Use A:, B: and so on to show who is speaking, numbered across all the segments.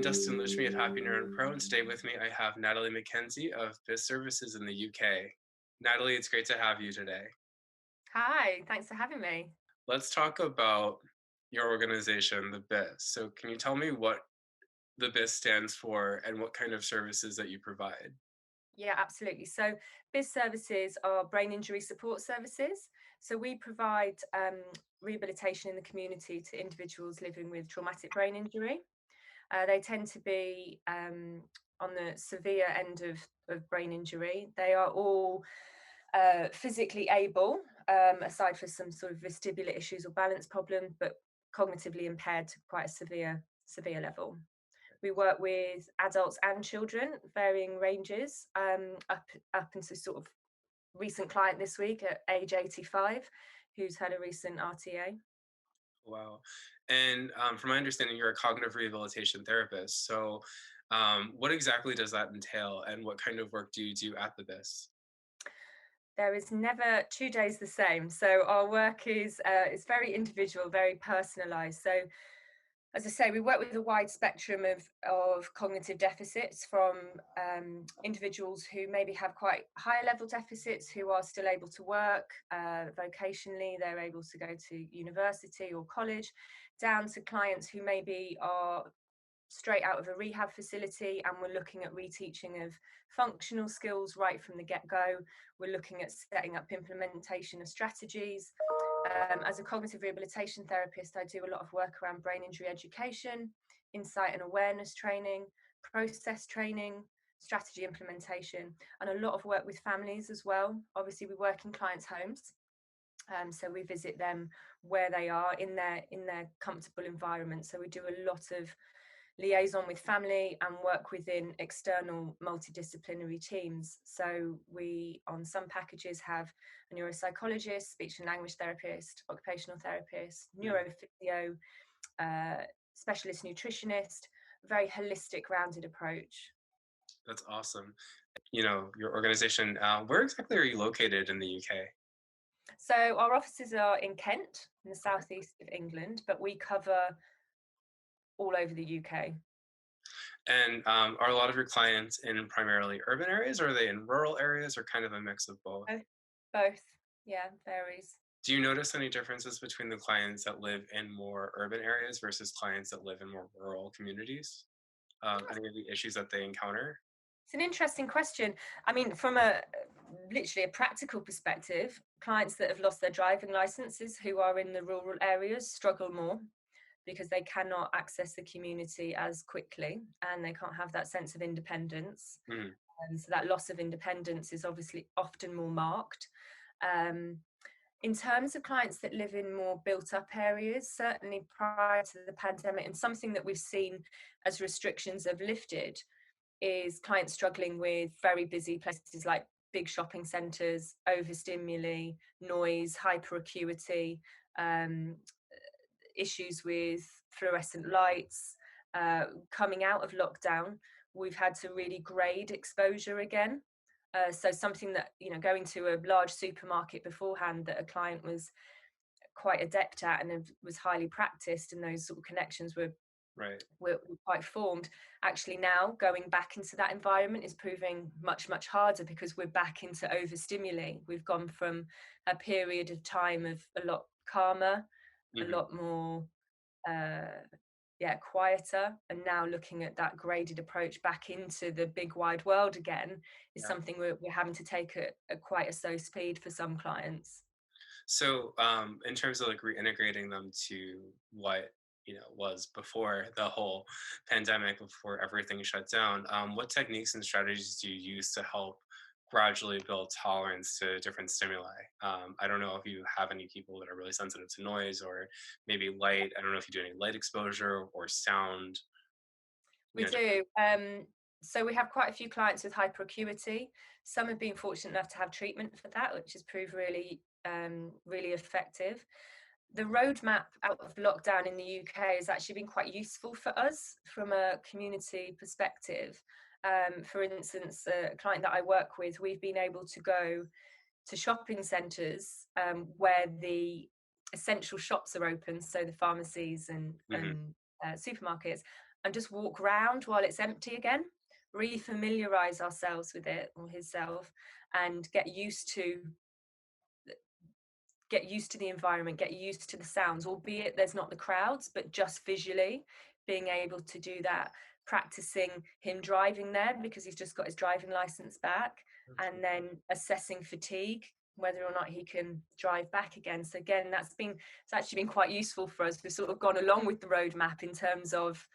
A: Justin Lishmi of HappyNeuron Pro, and today with me I have Natalie Mackenize of BIS Services in the UK. Natalie, it's great to have you today.
B: Hi, thanks for having me.
A: Let's talk about your organization, the BIS. So can you tell me what the BIS stands for and what kind of services that you provide?
B: Yeah, absolutely. So, BIS services are brain injury support services. So, we provide rehabilitation in the community to individuals living with traumatic brain injury. They tend to be on the severe end of brain injury. They are all physically able, aside for some sort of vestibular issues or balance problems, but cognitively impaired to quite a severe level. We work with adults and children, varying ranges, up into sort of recent client this week at age 85, who's had a recent RTA.
A: Wow. And from my understanding, you're a cognitive rehabilitation therapist. So what exactly does that entail and what kind of work do you do at the BIS?
B: There is never 2 days the same. So our work is very individual, very personalised. So as I say, we work with a wide spectrum of cognitive deficits, from individuals who maybe have quite higher level deficits who are still able to work vocationally, they're able to go to university or college, down to clients who maybe are straight out of a rehab facility and we're looking at reteaching of functional skills right from the get-go. We're looking at setting up implementation of strategies. As a cognitive rehabilitation therapist, I do a lot of work around brain injury education, insight and awareness training, process training, strategy implementation, and a lot of work with families as well. Obviously, we work in clients' homes, so we visit them where they are in their comfortable environment. So we do a lot of liaison with family and work within external multidisciplinary teams. So we, on some packages, have a neuropsychologist, speech and language therapist, occupational therapist, neurophysio, specialist nutritionist, very holistic, rounded approach.
A: That's awesome. Your organization, where exactly are you located in the UK?
B: So our offices are in Kent, in the southeast of England, but we cover all over the UK.
A: And are a lot of your clients in primarily urban areas, or are they in rural areas, or kind of a mix of both?
B: Both, both. Yeah, varies.
A: Do you notice any differences between the clients that live in more urban areas versus clients that live in more rural communities? Any of the issues that they encounter?
B: It's an interesting question. I mean, from a literally a practical perspective, clients that have lost their driving licenses who are in the rural areas struggle more because they cannot access the community as quickly and they can't have that sense of independence.
A: Mm,
B: And so that loss of independence is obviously often more marked. Um, in terms of clients that live in more built up areas, certainly prior to the pandemic, and something that we've seen as restrictions have lifted, is clients struggling with very busy places like big shopping centres, overstimuli, noise, hyperacuity, um, issues with fluorescent lights. Coming out of lockdown, we've had to really grade exposure again. So something that, going to a large supermarket beforehand that a client was quite adept at and was highly practiced, and those sort of connections
A: right.
B: were quite formed. Actually, now going back into that environment is proving much harder because we're back into overstimuli. We've gone from a period of time of a lot calmer, a
A: Hmm.
B: lot more quieter, and now looking at that graded approach back into the big wide world again is
A: Yeah.
B: something we're having to take at quite a slow speed for some clients.
A: So, in terms of like reintegrating them to what was before the whole pandemic, before everything shut down, what techniques and strategies do you use to help gradually build tolerance to different stimuli? I don't know if you have any people that are really sensitive to noise or maybe light. I don't know if you do any light exposure or sound.
B: We
A: Different.
B: do. So we have quite a few clients with hyperacuity. Some have been fortunate enough to have treatment for that, which has proved really effective. The roadmap out of lockdown in the UK has actually been quite useful for us from a community perspective. For instance, a client that I work with, we've been able to go to shopping centres where the essential shops are open, so the pharmacies and
A: Hmm.
B: supermarkets, and just walk around while it's empty again, refamiliarize ourselves with it, or himself, and get used to the environment, get used to the sounds, albeit there's not the crowds, but just visually being able to do that, practicing him driving there because he's just got his driving license back,
A: Okay.
B: and then assessing fatigue, whether or not he can drive back again. So again, it's actually been quite useful for us. We've sort of gone along with the roadmap in terms of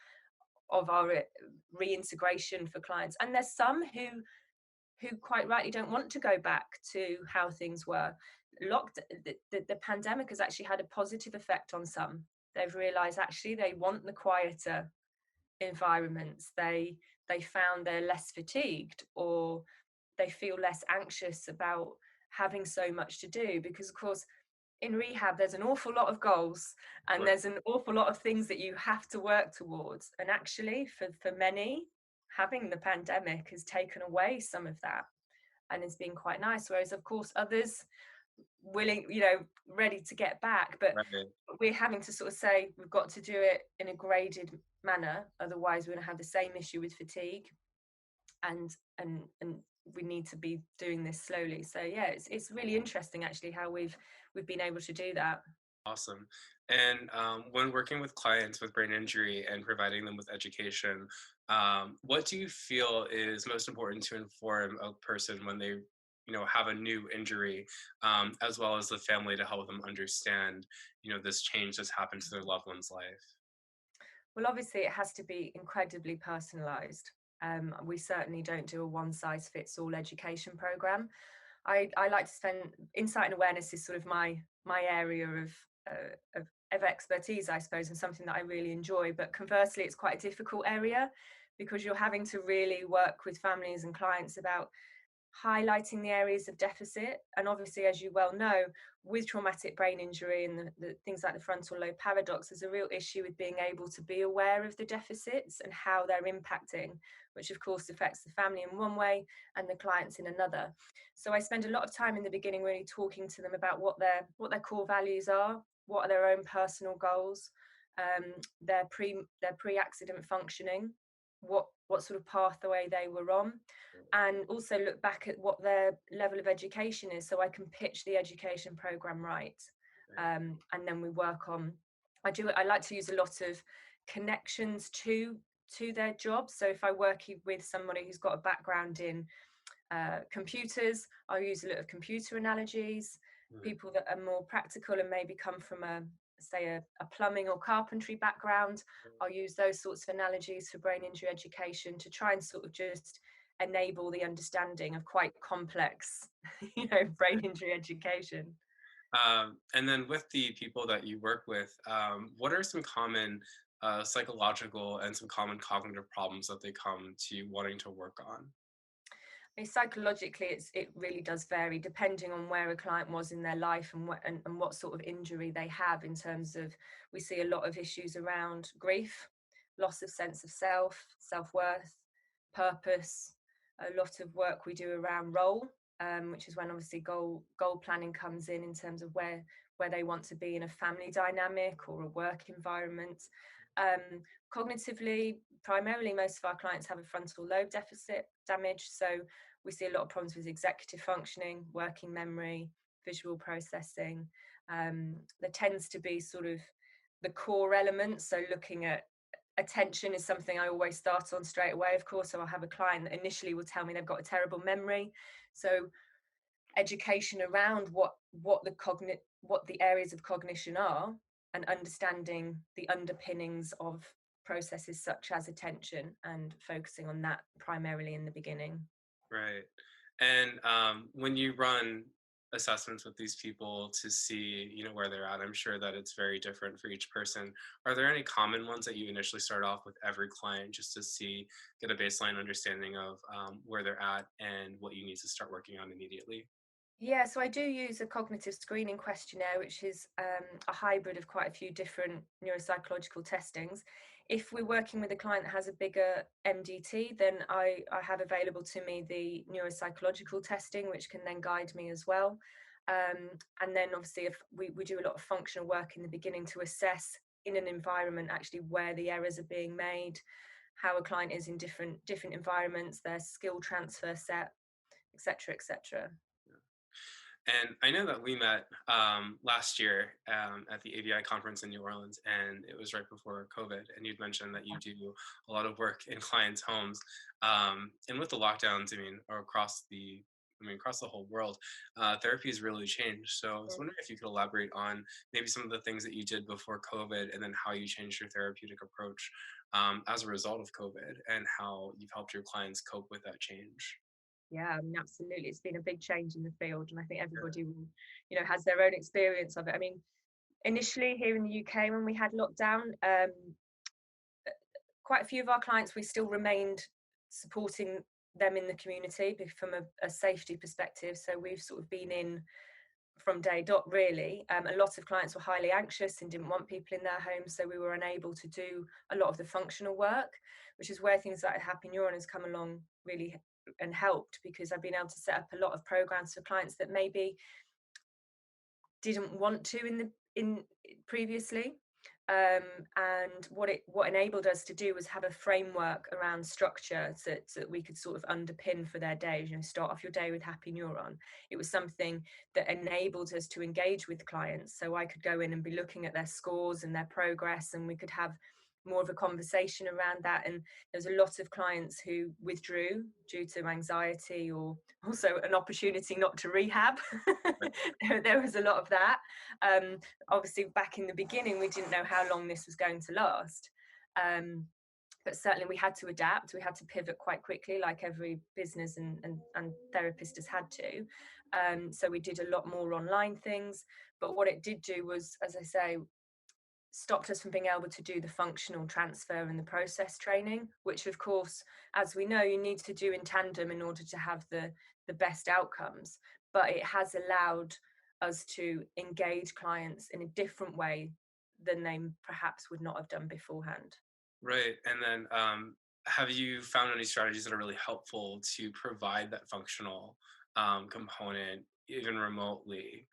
B: our reintegration for clients. And there's some who quite rightly don't want to go back to how things were. The pandemic has actually had a positive effect on some. They've realized actually they want the quieter environments. They found they're less fatigued, or they feel less anxious about having so much to do, because of course in rehab there's an awful lot of goals, and
A: Right.
B: there's an awful lot of things that you have to work towards. And actually for many, having the pandemic has taken away some of that, and it's been quite nice. Whereas of course others willing, ready to get back, but
A: Right.
B: we're having to sort of say we've got to do it in a graded manner, otherwise we're going to have the same issue with fatigue, and we need to be doing this slowly. So yeah, it's really interesting actually how we've been able to do that.
A: Awesome. And when working with clients with brain injury and providing them with education, what do you feel is most important to inform a person when they, have a new injury, as well as the family to help them understand, this change that's happened to their loved one's life?
B: Well, obviously it has to be incredibly personalized. We certainly don't do a one size fits all education program. I like to spend insight and awareness is sort of my area of expertise, I suppose, and something that I really enjoy. But conversely, it's quite a difficult area because you're having to really work with families and clients about highlighting the areas of deficit. And obviously, as you well know, with traumatic brain injury and the things like the frontal lobe paradox, there's a real issue with being able to be aware of the deficits and how they're impacting, which of course affects the family in one way and the clients in another. So I spend a lot of time in the beginning really talking to them about what their core values are, what are their own personal goals, their pre-accident functioning, what sort of pathway they were on, and also look back at what their level of education is, so I can pitch the education program right. And then we work on, I like to use a lot of connections to their job. So if I work with somebody who's got a background in computers, I'll use a lot of computer analogies.
A: Right.
B: People that are more practical and maybe come from a plumbing or carpentry background, I'll use those sorts of analogies for brain injury education to try and sort of just enable the understanding of quite complex, brain injury education.
A: And then with the people that you work with, what are some common psychological and some common cognitive problems that they come to wanting to work on?
B: Psychologically, it really does vary depending on where a client was in their life and what sort of injury they have. In terms of, we see a lot of issues around grief, loss of sense of self-worth, purpose. A lot of work we do around role, which is when obviously goal planning comes in terms of where they want to be in a family dynamic or a work environment. Cognitively, primarily most of our clients have a frontal lobe deficit damage, so we see a lot of problems with executive functioning, working memory, visual processing. There tends to be sort of the core elements, so looking at attention is something I always start on straight away, of course. So I'll have a client that initially will tell me they've got a terrible memory, so education around what the areas of cognition are, and understanding the underpinnings of processes such as attention, and focusing on that primarily in the beginning.
A: Right. And when you run assessments with these people to see, where they're at, I'm sure that it's very different for each person. Are there any common ones that you initially start off with every client just to get a baseline understanding of where they're at and what you need to start working on immediately?
B: Yeah, so I do use a cognitive screening questionnaire, which is a hybrid of quite a few different neuropsychological testings. If we're working with a client that has a bigger MDT, then I have available to me the neuropsychological testing, which can then guide me as well. And then obviously if we do a lot of functional work in the beginning to assess in an environment actually where the errors are being made, how a client is in different environments, their skill transfer set, etc., etc.
A: And I know that we met last year at the ABI conference in New Orleans, and it was right before COVID. And you'd mentioned that you do a lot of work in clients' homes, and with the lockdowns, across the whole world, therapy has really changed. So I was wondering if you could elaborate on maybe some of the things that you did before COVID, and then how you changed your therapeutic approach as a result of COVID, and how you've helped your clients cope with that change.
B: Yeah, I mean, absolutely. It's been a big change in the field, and I think everybody will, has their own experience of it. I mean, initially here in the UK, when we had lockdown, quite a few of our clients, we still remained supporting them in the community from a safety perspective. So we've sort of been in from day dot, really. A lot of clients were highly anxious and didn't want people in their homes, so we were unable to do a lot of the functional work, which is where things like HappyNeuron has come along really and helped, because I've been able to set up a lot of programs for clients that maybe didn't want to in previously. And what enabled us to do was have a framework around structure, so that we could sort of underpin for their day. Start off your day with HappyNeuron. It was something that enabled us to engage with clients, so I could go in and be looking at their scores and their progress, and we could have more of a conversation around that. And there's a lot of clients who withdrew due to anxiety, or also an opportunity not to rehab. There was a lot of that. Obviously, back in the beginning, we didn't know how long this was going to last. But certainly we had to adapt. We had to pivot quite quickly, like every business and therapist has had to. So we did a lot more online things. But what it did do was, as I say, stopped us from being able to do the functional transfer and the process training, which of course, as we know, you need to do in tandem in order to have the best outcomes. But it has allowed us to engage clients in a different way than they perhaps would not have done beforehand.
A: Right. And then have you found any strategies that are really helpful to provide that functional component, even remotely,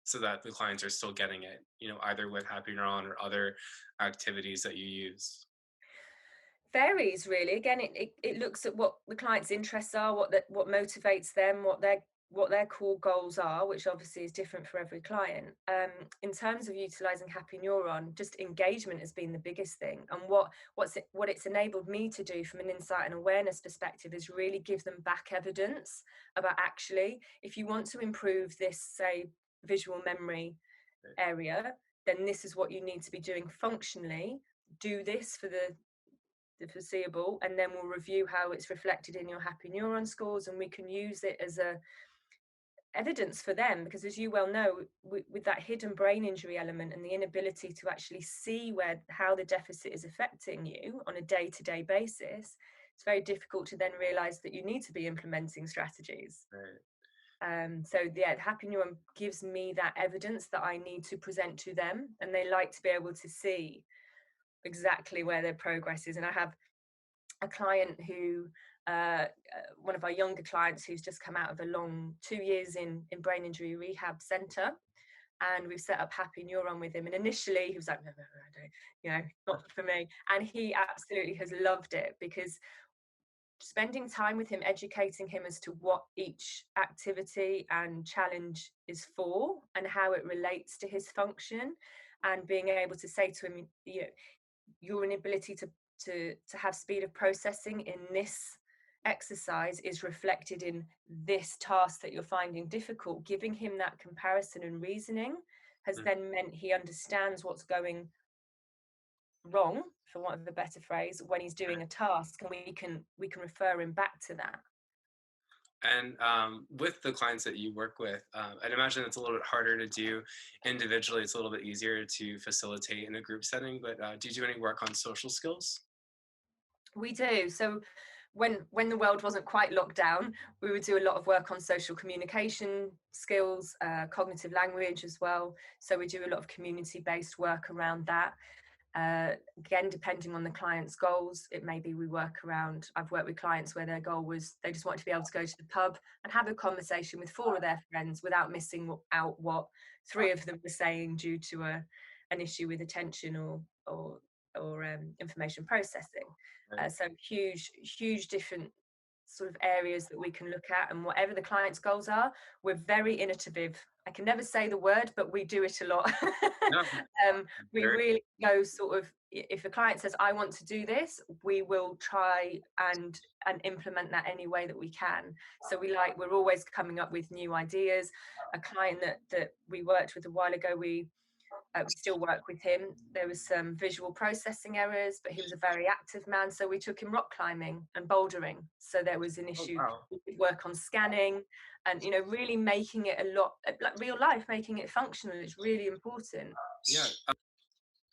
A: so that the clients are still getting it, either with Happy Neuron or other activities that you use?
B: Varies really. Again, it looks at what the client's interests are, what motivates them, what their core goals are, which obviously is different for every client. In terms of utilizing HappyNeuron, just engagement has been the biggest thing. And what it's enabled me to do from an insight and awareness perspective is really give them back evidence about, actually, if you want to improve this, say, visual memory area, then this is what you need to be doing functionally. Do this for the foreseeable, and then we'll review how it's reflected in your HappyNeuron scores, and we can use it as a evidence for them, because as you well know, with that hidden brain injury element and the inability to actually see how the deficit is affecting you on a day-to-day basis, it's very difficult to then realize that you need to be implementing strategies.
A: Right.
B: So yeah, HappyNeuron gives me that evidence that I need to present to them, and they like to be able to see exactly where their progress is. And I have a client who, one of our younger clients, who's just come out of a long 2 years in brain injury rehab center, and we've set up HappyNeuron with him. And initially he was like, no, I don't, not for me. And he absolutely has loved it, because spending time with him, educating him as to what each activity and challenge is for and how it relates to his function, and being able to say to him, your inability to have speed of processing in this exercise is reflected in this task that you're finding difficult. Giving him that comparison and reasoning has then meant he understands what's going wrong, for want of a better phrase, when he's doing a task, and we can refer him back to that.
A: And with the clients that you work with, I'd imagine it's a little bit harder to do individually. It's a little bit easier to facilitate in a group setting, but do you do any work on social skills?
B: We do. So when the world wasn't quite locked down, we would do a lot of work on social communication skills, cognitive language as well. So we do a lot of community-based work around that. Again, depending on the client's goals, it may be we work around. I've worked with clients where their goal was they just want to be able to go to the pub and have a conversation with 4 of their friends without missing out what 3 of them were saying due to an issue with attention or information processing.
A: Right.
B: So huge different sort of areas that we can look at, and whatever the client's goals are, we're very innovative. I can never say the word, but we do it a lot.
A: No,
B: We
A: very
B: really go sort of, if a client says, I want to do this, we will try and implement that any way that we can. So we're always coming up with new ideas. A client that we worked with a while ago, we still work with him. There was some visual processing errors, but he was a very active man, so we took him rock climbing and bouldering. So there was an
A: oh
B: issue.
A: wow.
B: We could work on scanning, and really making it a lot like real life, making it functional is really important.
A: Yeah.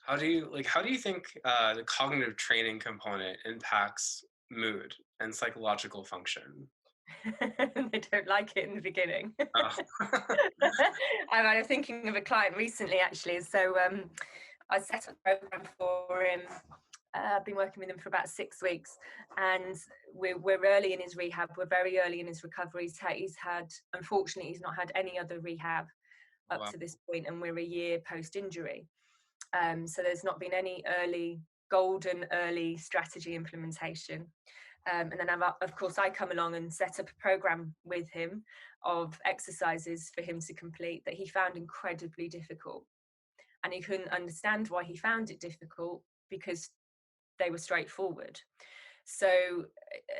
A: How do you think the cognitive training component impacts mood and psychological function?
B: They don't like it in the beginning.
A: Oh.
B: I'm thinking of a client recently, actually. So I set up a program for him. I've been working with him for about 6 weeks, and we're early in his rehab. We're very early in his recovery. Unfortunately, he's not had any other rehab up
A: Wow.
B: to this point, and we're a year post-injury. So there's not been any golden early strategy implementation. And then, of course, I come along and set up a program with him of exercises for him to complete that he found incredibly difficult. And he couldn't understand why he found it difficult, because they were straightforward. So,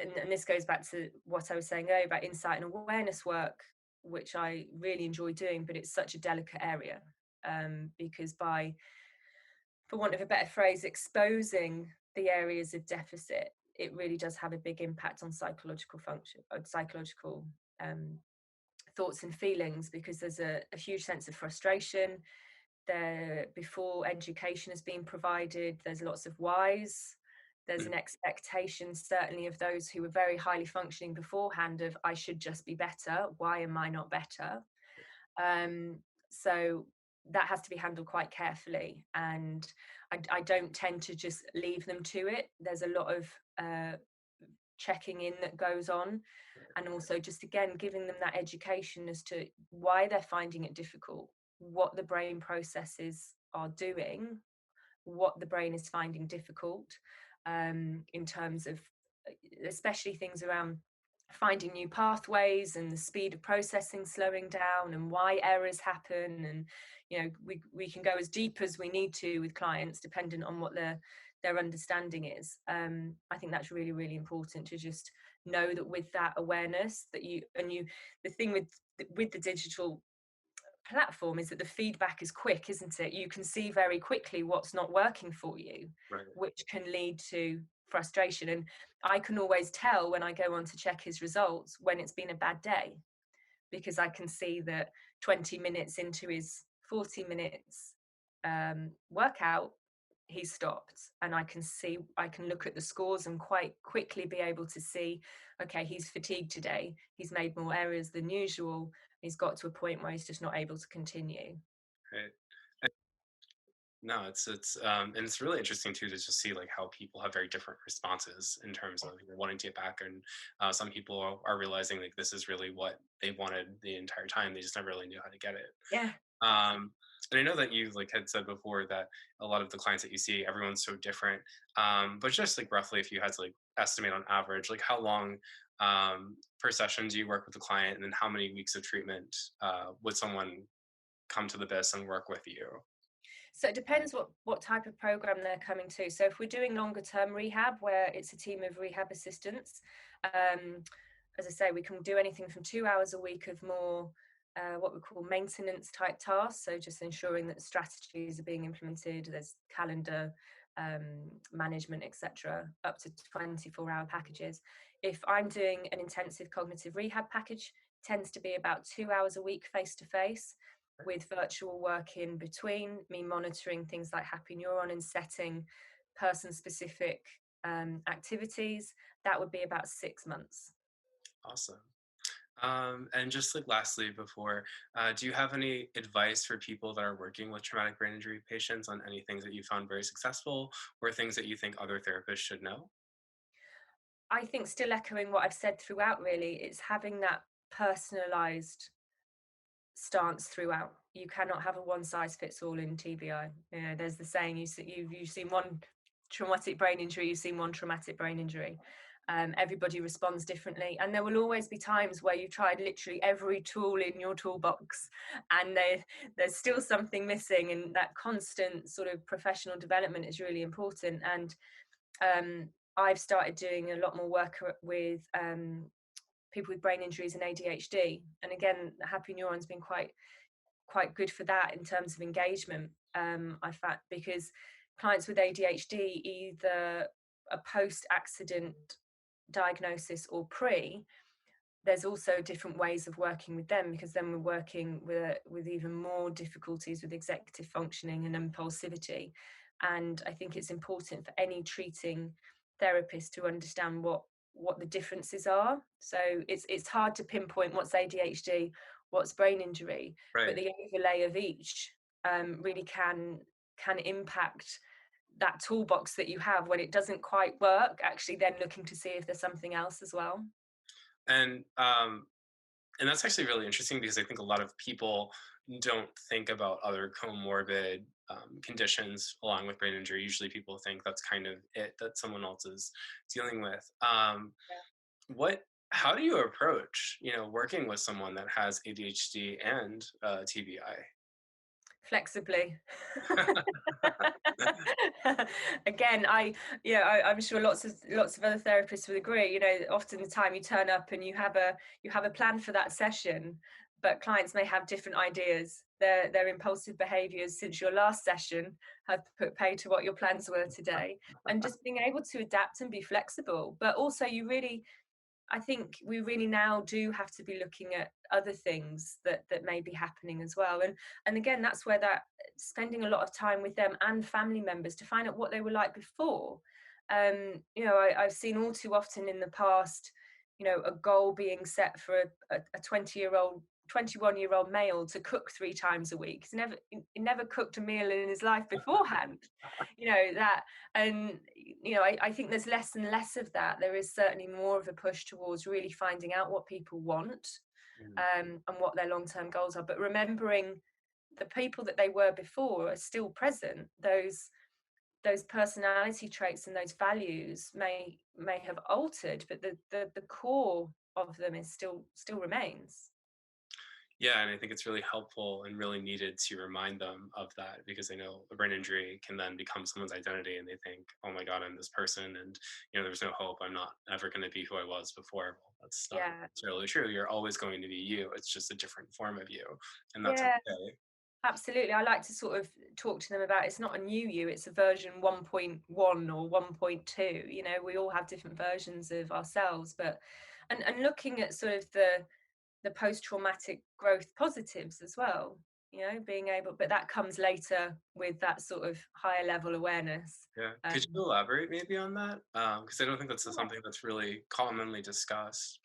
B: and this goes back to what I was saying earlier about insight and awareness work, which I really enjoy doing, but it's such a delicate area, because for want of a better phrase, exposing the areas of deficit, it really does have a big impact on psychological function, psychological thoughts and feelings, because there's a huge sense of frustration there. Before education has been provided, there's lots of whys. There's an expectation, certainly of those who were very highly functioning beforehand, of I should just be better. Why am I not better? So that has to be handled quite carefully, and I don't tend to just leave them to it. There's a lot of checking in that goes on, and also just again giving them that education as to why they're finding it difficult, what the brain processes are doing, what the brain is finding difficult, in terms of especially things around finding new pathways and the speed of processing slowing down, and why errors happen. And we can go as deep as we need to with clients, depending on what their understanding is. I think that's really, really important, to just know that with that awareness that the thing with the digital platform is that the feedback is quick, isn't it? You can see very quickly what's not working for you,
A: Right.
B: which can lead to frustration. And I can always tell when I go on to check his results when it's been a bad day, because I can see that 20 minutes into his 40 minutes workout, he stopped, and I can look at the scores and quite quickly be able to see, okay, he's fatigued today, he's made more errors than usual, he's got to a point where he's just not able to continue.
A: Right. No, and it's really interesting too to just see like how people have very different responses in terms of wanting to get back, and some people are realizing like this is really what they wanted the entire time. They just never really knew how to get it.
B: Yeah,
A: Um, and I know that you like had said before that a lot of the clients that you see, everyone's so different. But just like roughly, if you had to like estimate on average, like how long per session do you work with the client, and then how many weeks of treatment would someone come to the BIS and work with you?
B: so it depends what type of program they're coming to. So if we're doing longer term rehab, where it's a team of rehab assistants, as I say, we can do anything from 2 hours a week of more what we call maintenance type tasks. So just ensuring that strategies are being implemented, there's calendar management, etc., up to 24-hour packages. If I'm doing an intensive cognitive rehab package, tends to be about 2 hours a week face to face, with virtual work in between, me monitoring things like HappyNeuron and setting person specific activities. That would be about 6 months.
A: Awesome. And just like lastly, before, do you have any advice for people that are working with traumatic brain injury patients on any things that you found very successful, or things that you think other therapists should know?
B: I think, still echoing what I've said throughout, really, it's having that personalized stance throughout. you cannot have a one size fits all in TBI. You know, there's the saying, you've seen one traumatic brain injury, you've seen one traumatic brain injury. Everybody responds differently, and there will always be times where you've tried literally every tool in your toolbox and there's still something missing, and that constant sort of professional development is really important. And I've started doing a lot more work with people with brain injuries and ADHD, and again, HappyNeuron's been quite good for that in terms of engagement. I found, because clients with ADHD, either a post-accident diagnosis or pre, there's also different ways of working with them, because then we're working with even more difficulties with executive functioning and impulsivity. And I think it's important for any treating therapist to understand what the differences are. So it's hard to pinpoint what's ADHD, what's brain injury, but
A: Right.
B: the overlay of each really can impact that toolbox that you have. When it doesn't quite work, actually then looking to see if there's something else as well.
A: And um, and that's actually really interesting because I think a lot of people don't think about other comorbid conditions along with brain injury. Usually, people think that's kind of it that someone else is dealing with. What? How do you approach, working with someone that has ADHD and TBI?
B: Flexibly. Again, I'm sure lots of other therapists would agree. You know, often the time you turn up and you have a plan for that session, but clients may have different ideas. Their impulsive behaviours since your last session have put pay to what your plans were today, and just being able to adapt and be flexible. But also, I think we really now do have to be looking at other things that may be happening as well. And again, that's where that spending a lot of time with them and family members to find out what they were like before. I've seen all too often in the past, a goal being set for a 20-year-old 21-year-old male to cook 3 times a week. He never cooked a meal in his life beforehand. That. And I think there's less and less of that. There is certainly more of a push towards really finding out what people want,
A: Mhm.
B: and what their long-term goals are, but remembering the people that they were before are still present. Those personality traits and those values may have altered, but the core of them is still remains.
A: Yeah, and I think it's really helpful and really needed to remind them of that because I know a brain injury can then become someone's identity and they think, oh my God, I'm this person and there's no hope. I'm not ever going to be who I was before. Well, that's not
B: Yeah,
A: necessarily true. You're always going to be you. It's just a different form of you. And that's
B: yeah.
A: okay.
B: Absolutely. I like to sort of talk to them about, it's not a new you, it's a version 1.1 or 1.2. We all have different versions of ourselves, but and looking at sort of the post-traumatic growth positives as well, being able, but that comes later with that sort of higher level awareness.
A: Yeah.
B: Um,
A: Could you elaborate maybe on that? Because I don't think that's
B: yeah.
A: something that's really commonly discussed.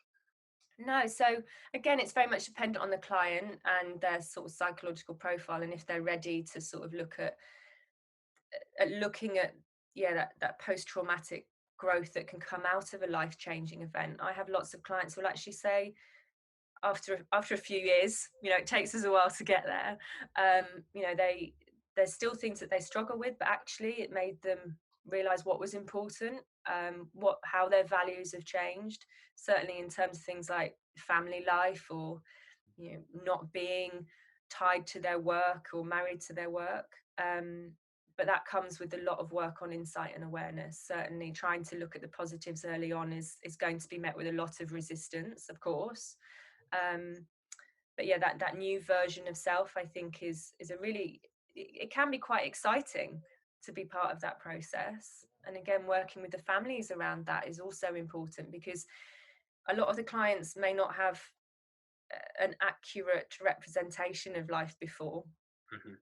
B: No, so again, it's very much dependent on the client and their sort of psychological profile, and if they're ready to sort of look at looking at, yeah, that post-traumatic growth that can come out of a life-changing event. I have lots of clients who will actually say, after a few years, it takes us a while to get there. There's still things that they struggle with, but actually it made them realize what was important, how their values have changed, certainly in terms of things like family life, or not being tied to their work or married to their work. But that comes with a lot of work on insight and awareness. Certainly trying to look at the positives early on is going to be met with a lot of resistance, of course. um, but yeah, that new version of self, I think, is a really, it can be quite exciting to be part of that process. And again, working with the families around that is also important, because a lot of the clients may not have an accurate representation of life before,
A: Mhm.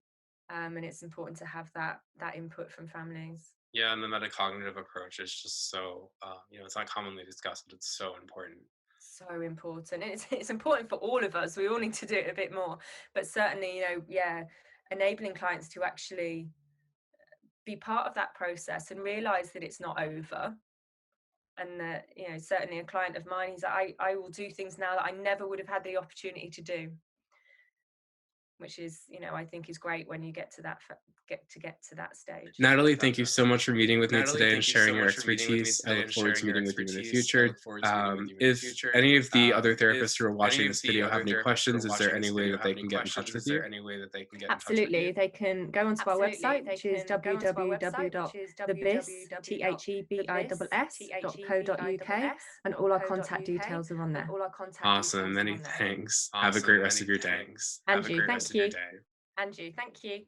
B: and it's important to have that input from families.
A: Yeah, and the metacognitive approach is just so, it's not commonly discussed, but it's so important.
B: So important, and it's important for all of us. We all need to do it a bit more, but certainly, yeah, enabling clients to actually be part of that process and realize that it's not over. And that, certainly a client of mine, he's like, I will do things now that I never would have had the opportunity to do. which is, I think is great when you get to that stage.
A: Natalie, thank you so much for meeting with me
B: Natalie,
A: today and
B: thank you so
A: sharing your
B: much for meeting with me
A: expertise. I
B: today
A: look
B: and
A: forward to
B: sharing your
A: meeting with you in the
B: expertise. I
A: future.
B: look forward to meeting with you in the
A: If
B: future.
A: any of the other
B: If
A: therapists who are
B: any
A: watching
B: of
A: this
B: the
A: video have
B: other
A: any
B: therapists who are
A: questions, is there
B: watching
A: any
B: this
A: way
B: video
A: that
B: have
A: they
B: any
A: can get in touch
B: questions,
A: with
B: is
A: you?
B: there any way that they can get in touch with Absolutely. you? They can go onto our
C: Absolutely.
B: website,
C: They
B: which is
C: can go onto our website, which is
B: www.thebis.co.uk, and all our contact
C: www.thebis.co.uk,
B: details are on
C: and
B: there.
C: all our contact
A: Awesome.
C: details are
A: Many
C: on there.
A: thanks. Have a great
B: Awesome.
A: rest
B: Many
A: of your day.
B: thanks.
C: Have
B: And
C: a
B: you.
C: great
B: Thank
C: rest of your
B: you.
C: day.
B: And you. Thank you.